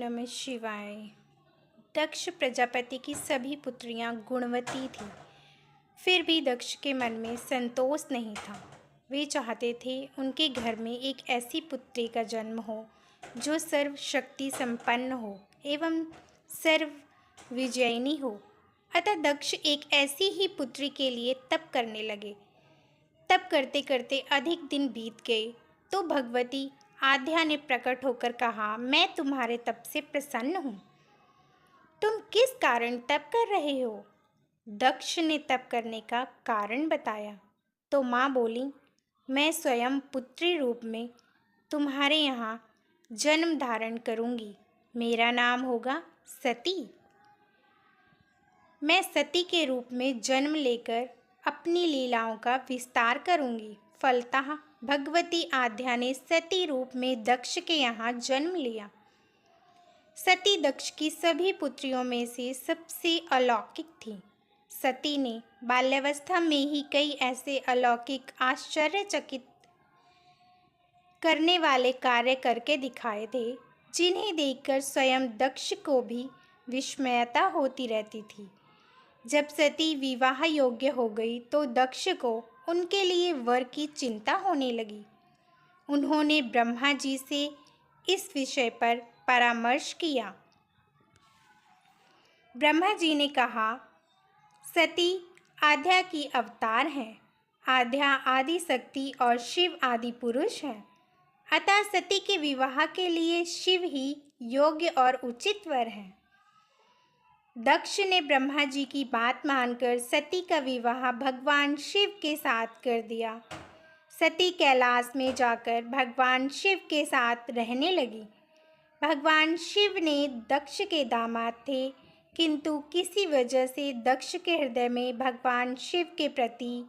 नमः शिवाय। दक्ष प्रजापति की सभी पुत्रियां गुणवती थीं। फिर भी दक्ष के मन में संतोष नहीं था। वे चाहते थे उनके घर में एक ऐसी पुत्री का जन्म हो जो सर्वशक्ति संपन्न हो एवं सर्व विजयिनी हो। अतः दक्ष एक ऐसी ही पुत्री के लिए तप करने लगे। तप करते करते अधिक दिन बीत गए तो भगवती आद्या ने प्रकट होकर कहा, मैं तुम्हारे तप से प्रसन्न हूँ। तुम किस कारण तप कर रहे हो? दक्ष ने तप करने का कारण बताया तो माँ बोली, मैं स्वयं पुत्री रूप में तुम्हारे यहाँ जन्म धारण करूँगी। मेरा नाम होगा सती। मैं सती के रूप में जन्म लेकर अपनी लीलाओं का विस्तार करूँगी। फलतः भगवती आद्या ने सती रूप में दक्ष के यहाँ जन्म लिया। सती दक्ष की सभी पुत्रियों में से सबसे अलौकिक थी। सती ने बाल्यावस्था में ही कई ऐसे अलौकिक आश्चर्यचकित करने वाले कार्य करके दिखाए थे जिन्हें देखकर स्वयं दक्ष को भी विस्मयता होती रहती थी। जब सती विवाह योग्य हो गई तो दक्ष को उनके लिए वर की चिंता होने लगी। उन्होंने ब्रह्मा जी से इस विषय पर परामर्श किया। ब्रह्मा जी ने कहा, सती आद्या की अवतार हैं। आद्या आदि शक्ति और शिव आदि पुरुष हैं। अतः सती के विवाह के लिए शिव ही योग्य और उचित वर हैं। दक्ष ने ब्रह्मा जी की बात मानकर सती का विवाह भगवान शिव के साथ कर दिया। सती कैलाश में जाकर भगवान शिव के साथ रहने लगी। भगवान शिव ने दक्ष के दामाद थे, किंतु किसी वजह से दक्ष के हृदय में भगवान शिव के प्रति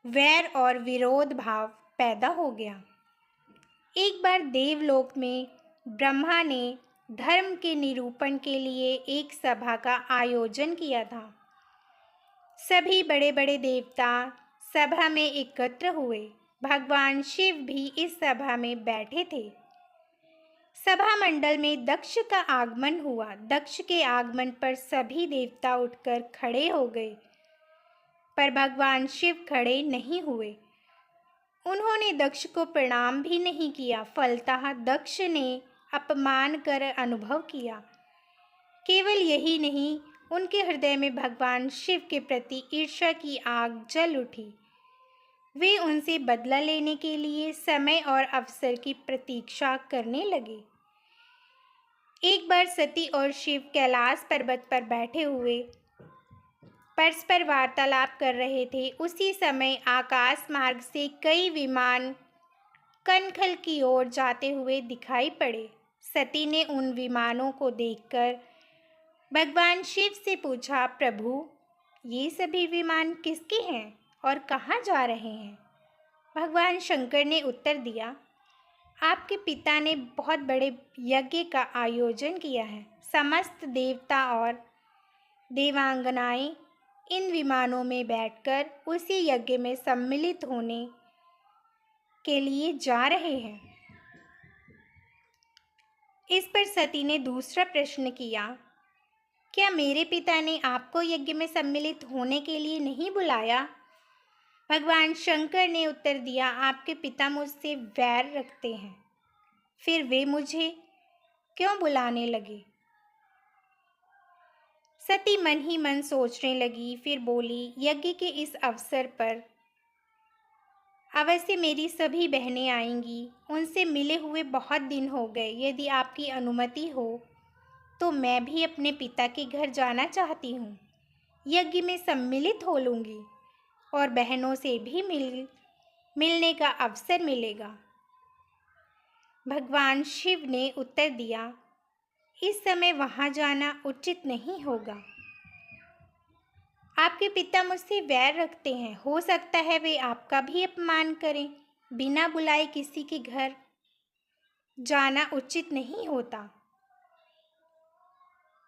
वैर और विरोध भाव पैदा हो गया। एक बार देवलोक में ब्रह्मा ने धर्म के निरूपण के लिए एक सभा का आयोजन किया था। सभी बड़े बड़े देवता सभा में एकत्र हुए। भगवान शिव भी इस सभा में बैठे थे। सभा मंडल में दक्ष का आगमन हुआ। दक्ष के आगमन पर सभी देवता उठकर खड़े हो गए, पर भगवान शिव खड़े नहीं हुए। उन्होंने दक्ष को प्रणाम भी नहीं किया। फलतः दक्ष ने अपमान कर अनुभव किया। केवल यही नहीं, उनके हृदय में भगवान शिव के प्रति ईर्ष्या की आग जल उठी। वे उनसे बदला लेने के लिए समय और अवसर की प्रतीक्षा करने लगे। एक बार सती और शिव कैलाश पर्वत पर बैठे हुए परस्पर वार्तालाप कर रहे थे। उसी समय आकाश मार्ग से कई विमान कनखल की ओर जाते हुए दिखाई पड़े। सती ने उन विमानों को देखकर भगवान शिव से पूछा, प्रभु, ये सभी विमान किसके हैं और कहाँ जा रहे हैं? भगवान शंकर ने उत्तर दिया, आपके पिता ने बहुत बड़े यज्ञ का आयोजन किया है। समस्त देवता और देवांगनाएं इन विमानों में बैठकर उसी यज्ञ में सम्मिलित होने के लिए जा रहे हैं। इस पर सती ने दूसरा प्रश्न किया, क्या मेरे पिता ने आपको यज्ञ में सम्मिलित होने के लिए नहीं बुलाया? भगवान शंकर ने उत्तर दिया, आपके पिता मुझसे वैर रखते हैं, फिर वे मुझे क्यों बुलाने लगे? सती मन ही मन सोचने लगी। फिर बोली, यज्ञ के इस अवसर पर अवश्य मेरी सभी बहनें आएंगी। उनसे मिले हुए बहुत दिन हो गए। यदि आपकी अनुमति हो तो मैं भी अपने पिता के घर जाना चाहती हूँ। यज्ञ में सम्मिलित हो लूँगी और बहनों से भी मिलने का अवसर मिलेगा। भगवान शिव ने उत्तर दिया, इस समय वहाँ जाना उचित नहीं होगा। आपके पिता मुझसे वैर रखते हैं। हो सकता है वे आपका भी अपमान करें। बिना बुलाए किसी के घर जाना उचित नहीं होता।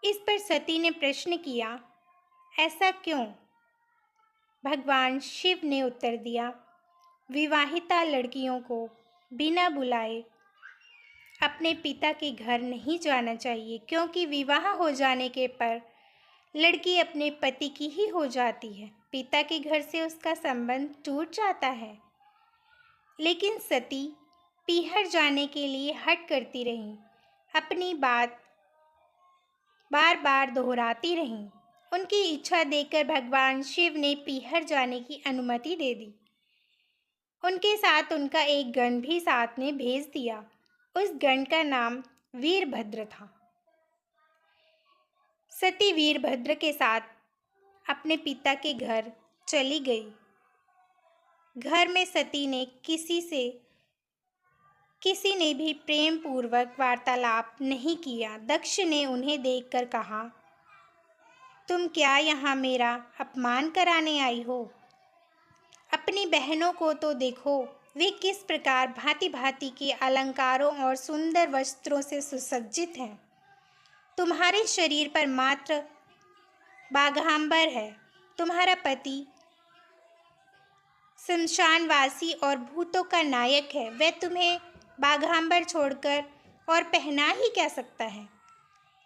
इस पर सती ने प्रश्न किया, ऐसा क्यों? भगवान शिव ने उत्तर दिया, विवाहिता लड़कियों को बिना बुलाए अपने पिता के घर नहीं जाना चाहिए, क्योंकि विवाह हो जाने के पर लड़की अपने पति की ही हो जाती है। पिता के घर से उसका संबंध टूट जाता है। लेकिन सती पीहर जाने के लिए हठ करती रहीं, अपनी बात बार बार दोहराती रहीं। उनकी इच्छा देखकर भगवान शिव ने पीहर जाने की अनुमति दे दी। उनके साथ उनका एक गण भी साथ में भेज दिया। उस गण का नाम वीरभद्र था। सती वीरभद्र के साथ अपने पिता के घर चली गई। घर में सती ने किसी ने भी प्रेम पूर्वक वार्तालाप नहीं किया। दक्ष ने उन्हें देखकर कहा, तुम क्या यहाँ मेरा अपमान कराने आई हो? अपनी बहनों को तो देखो, वे किस प्रकार भांति भांति के अलंकारों और सुंदर वस्त्रों से सुसज्जित हैं। तुम्हारे शरीर पर मात्र बाघांबर है। तुम्हारा पति शमशानवासी और भूतों का नायक है। वह तुम्हें बाघांबर छोड़कर और पहना ही क्या सकता है?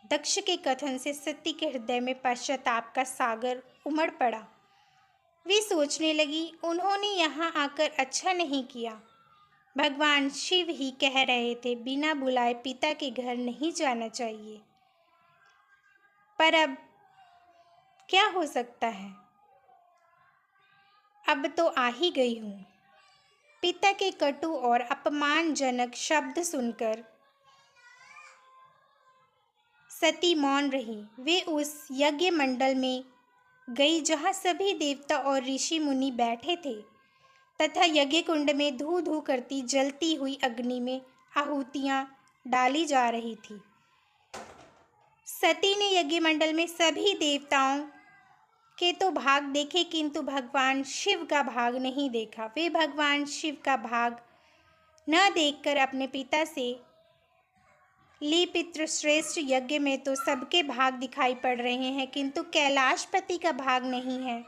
दक्ष के कथन से सती के हृदय में पश्चाताप का सागर उमड़ पड़ा। वे सोचने लगी, उन्होंने यहाँ आकर अच्छा नहीं किया। भगवान शिव ही कह रहे थे, बिना बुलाए पिता के घर नहीं जाना चाहिए। पर अब क्या हो सकता है? अब तो आ ही गई हूँ। पिता के कटु और अपमानजनक शब्द सुनकर सती मौन रही। वे उस यज्ञ मंडल में गई जहाँ सभी देवता और ऋषि मुनि बैठे थे तथा यज्ञ कुंड में धू धू करती जलती हुई अग्नि में आहुतियाँ डाली जा रही थी। सती ने यज्ञ मंडल में सभी देवताओं के तो भाग देखे, किंतु भगवान शिव का भाग नहीं देखा। वे भगवान शिव का भाग न देखकर अपने पिता से ली पितृश्रेष्ठ यज्ञ में तो सबके भाग दिखाई पड़ रहे हैं, किंतु कैलाशपति का भाग नहीं है।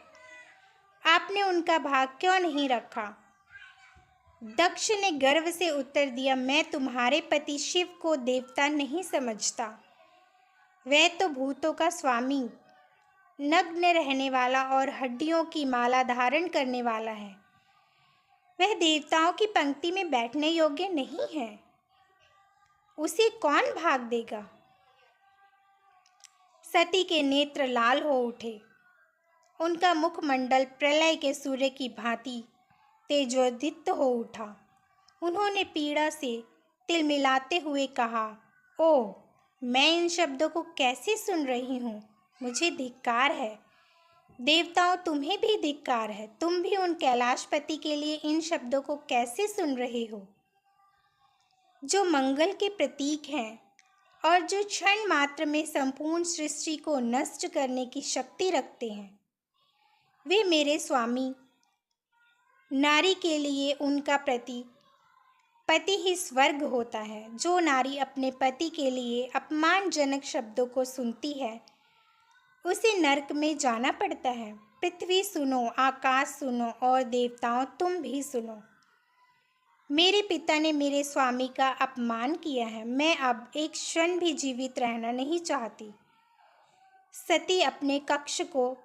आपने उनका भाग क्यों नहीं रखा? दक्ष ने गर्व से उत्तर दिया, मैं तुम्हारे पति शिव को देवता नहीं समझता। वह तो भूतों का स्वामी, नग्न रहने वाला और हड्डियों की माला धारण करने वाला है। वह देवताओं की पंक्ति में बैठने योग्य नहीं है। उसे कौन भाग देगा? सती के नेत्र लाल हो उठे। उनका मुखमंडल प्रलय के सूर्य की भांति तेजोदीप्त हो उठा। उन्होंने पीड़ा से तिलमिलाते हुए कहा, ओह, मैं इन शब्दों को कैसे सुन रही हूँ? मुझे धिक्कार है। देवताओं, तुम्हें भी धिक्कार है। तुम भी उन कैलाशपति के लिए इन शब्दों को कैसे सुन रहे हो, जो मंगल के प्रतीक हैं और जो क्षण मात्र में संपूर्ण सृष्टि को नष्ट करने की शक्ति रखते हैं। वे मेरे स्वामी, नारी के लिए उनका पति ही स्वर्ग होता है। जो नारी अपने पति के लिए अपमानजनक शब्दों को सुनती है, उसे नरक में जाना पड़ता है। पृथ्वी सुनो, आकाश सुनो और देवताओं तुम भी सुनो। मेरे पिता ने मेरे स्वामी का अपमान किया है। मैं अब एक क्षण भी जीवित रहना नहीं चाहती। सती अपने कक्ष को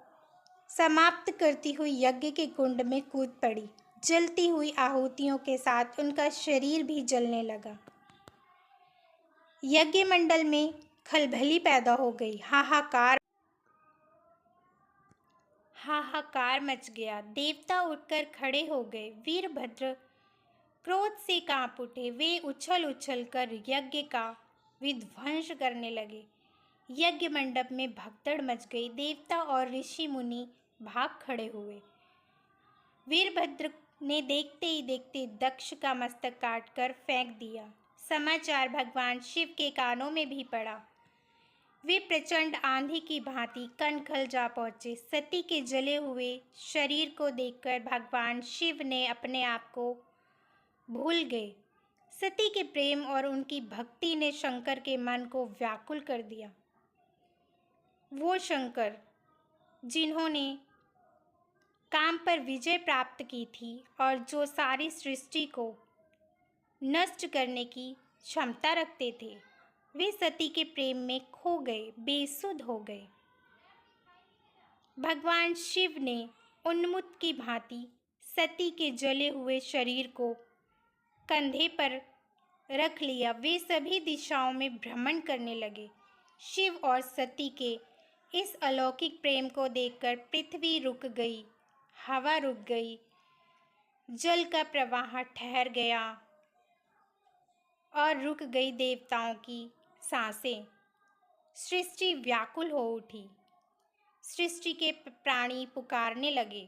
समाप्त करती हुई यज्ञ के कुंड में कूद पड़ी। जलती हुई आहुतियों के साथ उनका शरीर भी जलने लगा। यज्ञ मंडल में खलबली पैदा हो गई। हाहाकार मच गया। देवता उठकर खड़े हो गए। वीरभद्र क्रोध से कांप उठे। वे उछल उछल कर यज्ञ का विध्वंस करने लगे। यज्ञ मंडप में भगदड़ मच गई। देवता और ऋषि मुनि भाग खड़े हुए। वीरभद्र ने देखते ही देखते दक्ष का मस्तक काटकर फेंक दिया। समाचार भगवान शिव के कानों में भी पड़ा। वे प्रचंड आंधी की भांति कनखल जा पहुँचे। सती के जले हुए शरीर को देखकर भगवान शिव ने अपने आप को भूल गए। सती के प्रेम और उनकी भक्ति ने शंकर के मन को व्याकुल कर दिया। वो शंकर जिन्होंने काम पर विजय प्राप्त की थी और जो सारी सृष्टि को नष्ट करने की क्षमता रखते थे। वे सती के प्रेम में खो गए, बेसुध हो गए। भगवान शिव ने उन्मत्त की भांति सती के जले हुए शरीर को कंधे पर रख लिया। वे सभी दिशाओं में भ्रमण करने लगे। शिव और सती के इस अलौकिक प्रेम को देखकर पृथ्वी रुक गई, हवा रुक गई, जल का प्रवाह ठहर गया और रुक गई देवताओं की सांसें। सृष्टि व्याकुल हो उठी। सृष्टि के प्राणी पुकारने लगे,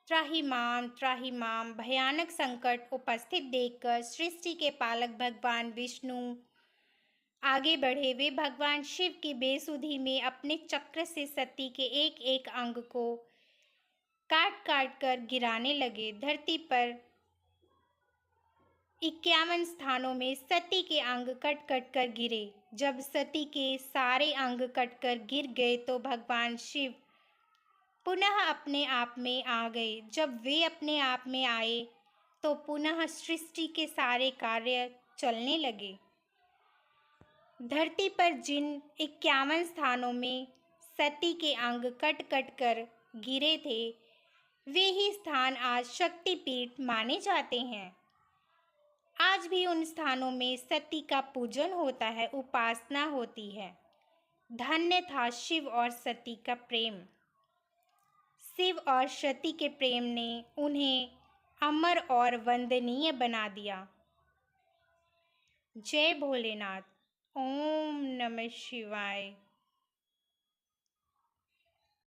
त्राहिमाम त्राहिमाम। भयानक संकट उपस्थित देखकर सृष्टि के पालक भगवान विष्णु आगे बढ़े। वे भगवान शिव की बेसुधी में अपने चक्र से सती के एक एक अंग को काट काट कर गिराने लगे। धरती पर 51 स्थानों में सती के अंग कट कट कर गिरे। जब सती के सारे अंग कट कर गिर गए तो भगवान शिव पुनः अपने आप में आ गए। जब वे अपने आप में आए तो पुनः सृष्टि के सारे कार्य चलने लगे। धरती पर जिन 51 स्थानों में सती के अंग कट कट कर गिरे थे, वे ही स्थान आज शक्तिपीठ माने जाते हैं। आज भी उन स्थानों में सती का पूजन होता है, उपासना होती है। धन्य था शिव और सती का प्रेम। शिव और सती के प्रेम ने उन्हें अमर और वंदनीय बना दिया। जय भोलेनाथ। ओम नमः शिवाय।